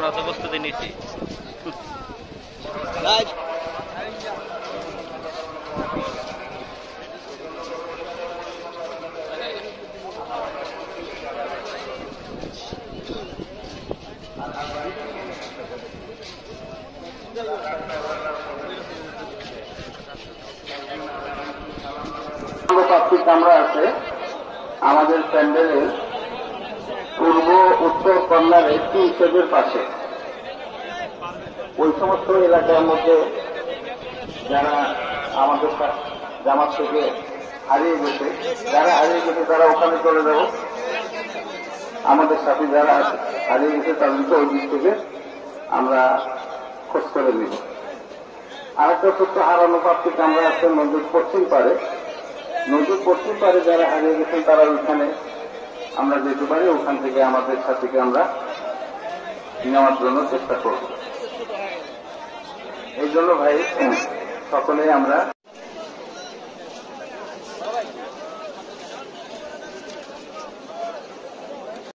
আমরা তো প্রস্তুতি নিচ্ছি। কামরা আছে আমাদের প্যান্ডেলের পূর্ব উত্তর কর্নারে টি স্টেজের পাশে। ওই সমস্ত এলাকার মধ্যে যারা আমাদের জামাত থেকে হারিয়ে গেছে, তারা ওখানে চলে যাব। আমাদের সাথে যারা হারিয়ে গেছে তাদেরকে ওই দিক থেকে আমরা খোঁজ করে নিব। আরেকটা ছোট্ট হারানো প্রাপ্তি কামরা আছে নদীর পশ্চিম পারে। নদীর পশ্চিম পারে যারা হারিয়ে গেছেন তারা ওইখানে আমরা যেতে পারি, ওখান থেকে আমাদের সাথীকে আমরা নেওয়ার জন্য চেষ্টা করব। এই জন্য ভাই সকলেই আমরা